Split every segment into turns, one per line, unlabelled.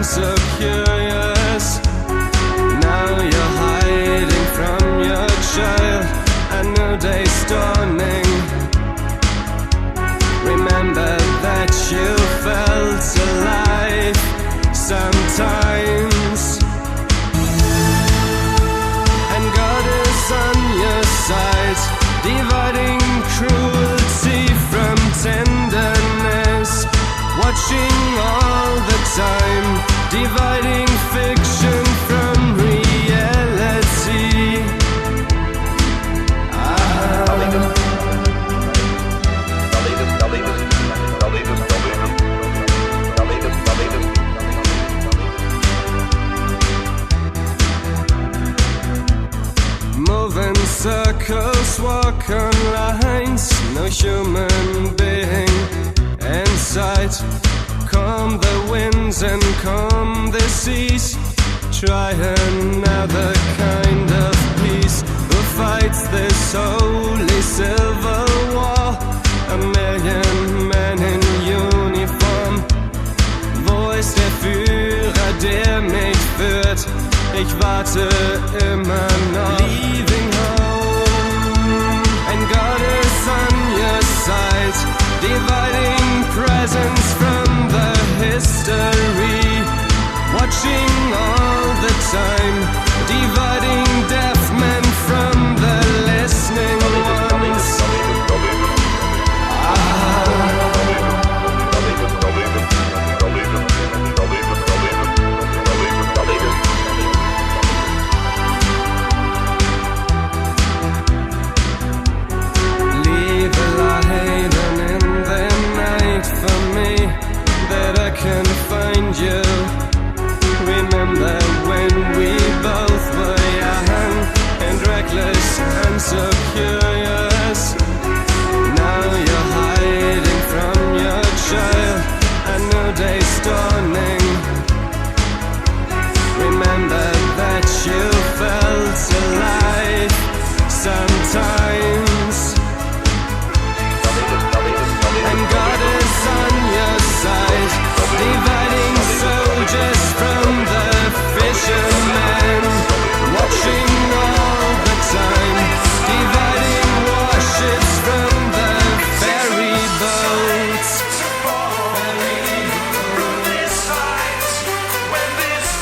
so curious. Now you're hiding from your child. A new day's dawning. Remember that you felt alive sometimes. And God is on your side, dividing cruelty from tenderness, watching all the time, dividing fiction from reality. Moving circles, walk on lines, no human being in sight. Calm the winds and calm the seas. Try another kind of peace. Who fights this holy civil war? A million men in uniform. Wo ist der Führer, der mich führt? Ich warte immer noch. Leaving home, and God is on your side, dividing presence from the history, watching all the time, dividing deaf men from the listening ones. Leave a light on in the night for me, that I can find you. Remember when we both were young and reckless and so curious. Now you're hiding from your child, a new day's dawning. Remember that you felt alive sometimes. And God is on your side, dividing soldiers from the fishermen, watching all the time, dividing warships from the ferry boats.
When this fight,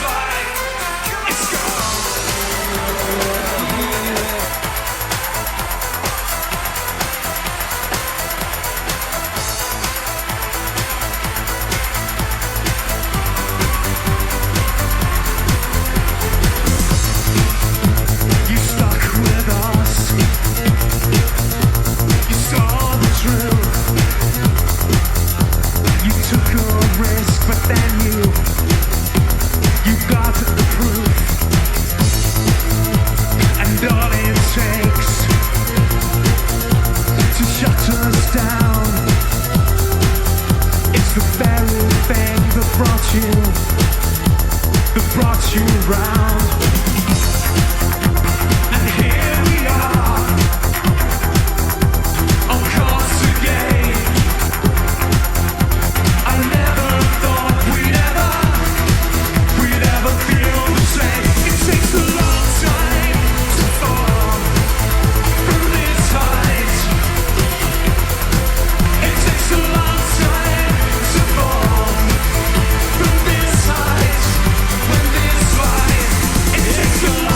it takes a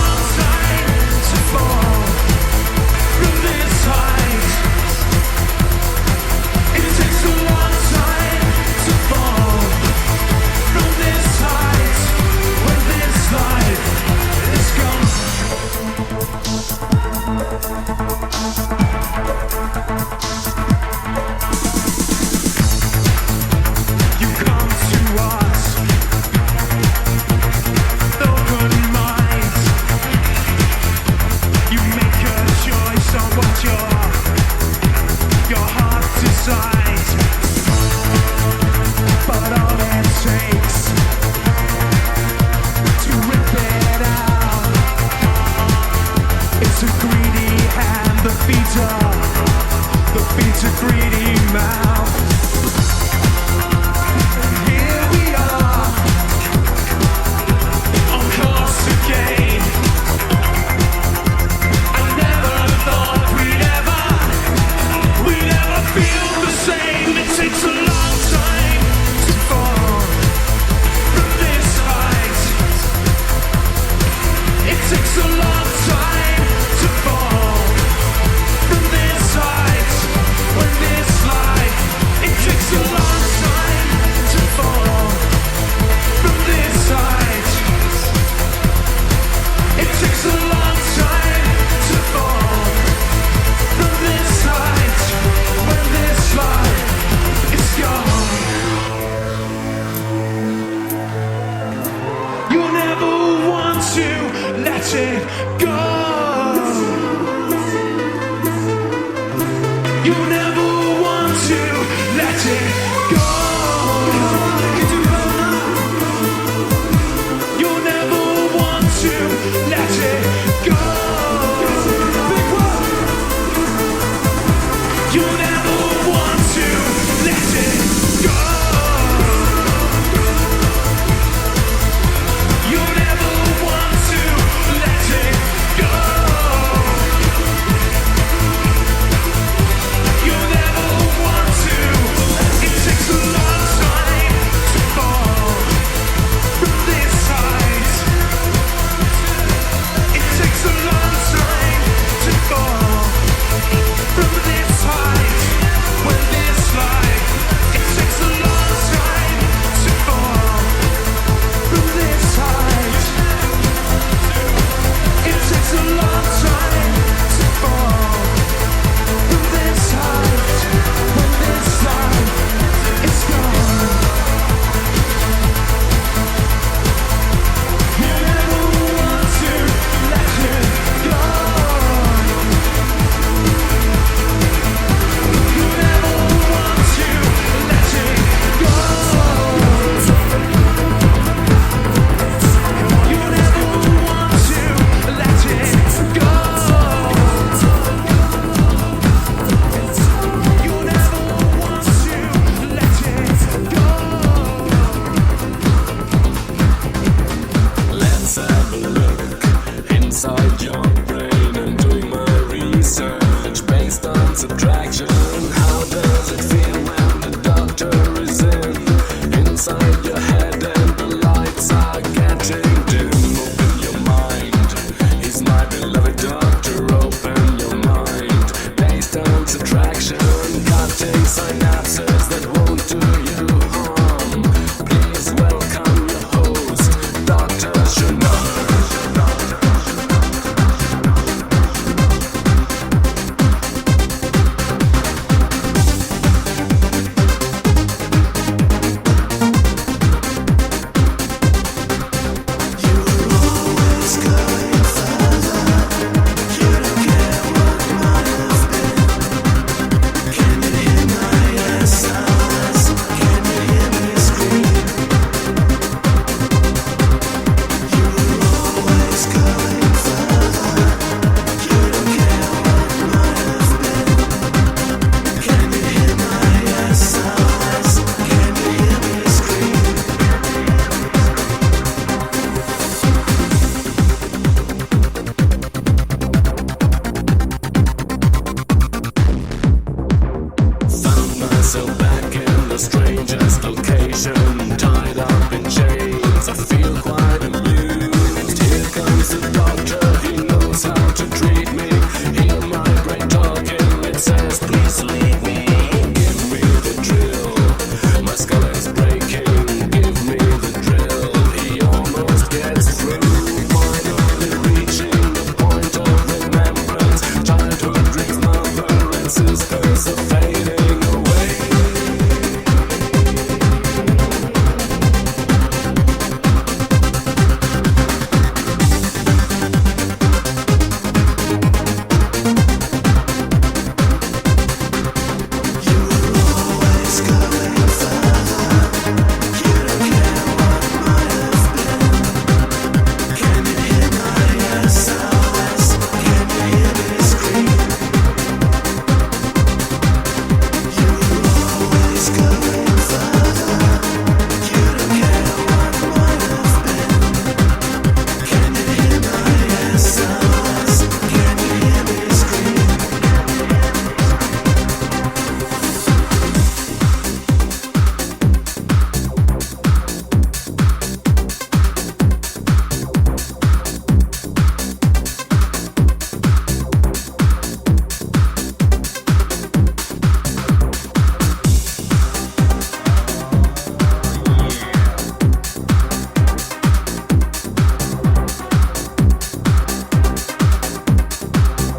it go. You never want to let it go. You never want to let it go. Big one. You never want to let it go. You never want to let it go. You never want to. It takes a long time to fall from this height. It takes a long time to fall from this height. When this life, it takes a long time to fall from this height. It takes a long time to fall from this height. When this life is gone. You never want to let it go. You never want to let it go. You never want to let it go. You never want to let it go.
Let's have a look inside your brain and doing my research based on subtraction. How does it feel when the doctor is inside your head and the lights are getting dim? Open your mind, he's my beloved doctor. Open your mind based on subtraction, cutting synapses that won't do you harm. Please welcome your host, Dr. Chanel. Found myself back in the strangest location, tied up in chains. I feel quite amused. Here comes the doctor, he knows how to treat me. Hear my brain talking, it says, please leave me. Give me the drill, my skull is breaking. Give me the drill, he almost gets through. Finally reaching the point of remembrance. Childhood dreams, mother and sisters are fading away.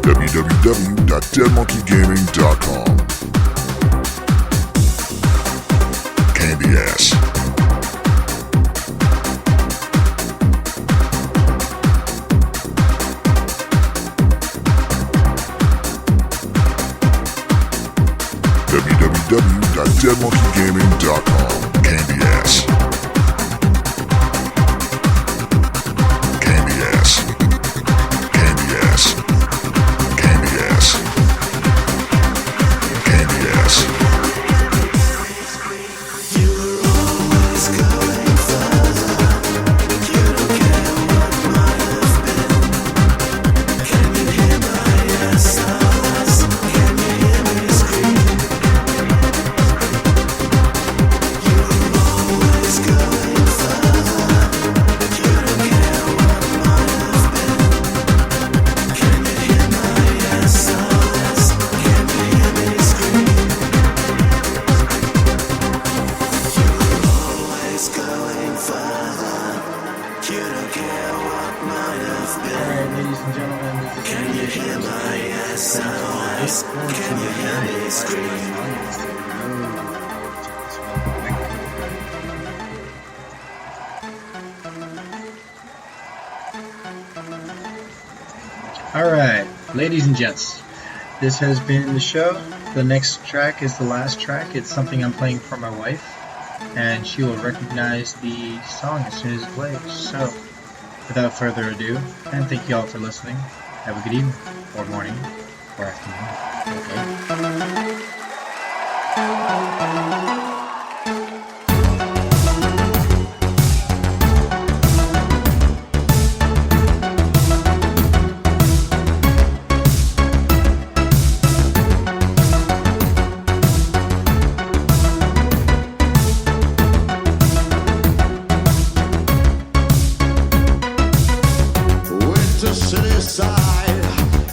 www.deadmonkeygaming.com. Candy ass.
Alright, ladies and gents, this has been the show. The next track is the last track. It's something I'm playing for my wife, and she will recognize the song as soon as it plays. So, without further ado, and thank you all for listening. Have a good evening, or morning, or afternoon. Okay?
Winter city side,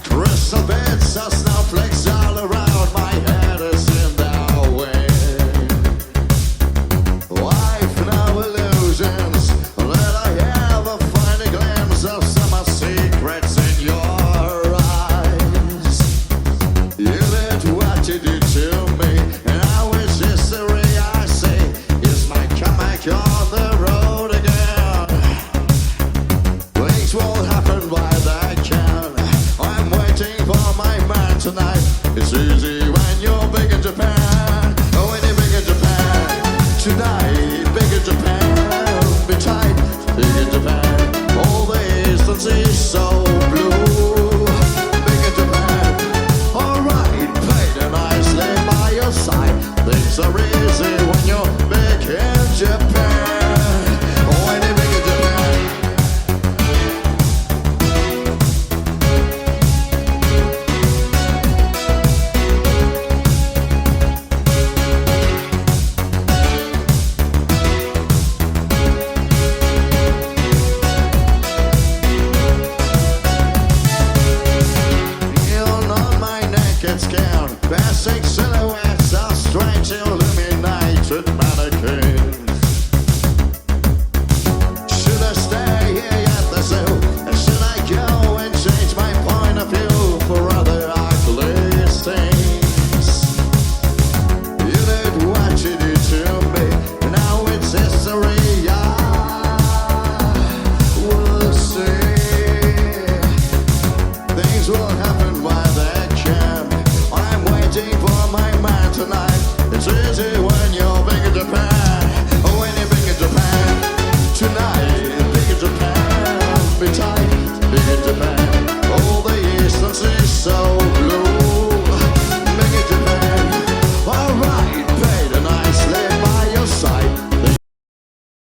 crystal beds of snowflakes all around. My head is in the wind. Life no illusions. Let I ever find a glimpse of summer secrets in your eyes. You did what you did to me, and I wish history I say is my comeback on the road again. Things won't happen while they can. I'm waiting for my man tonight. It's easy when you're big in Japan. Oh, when you're big in Japan. Tonight, big in Japan. Be tight, big in Japan. All the eastern sea's so blue. Big in Japan. Alright, play nicely by your side. Things are easy when you're big in Japan. Oh, when you're big in Japan. Neon on my naked skin, basic silhouettes of strange illuminated mannequins.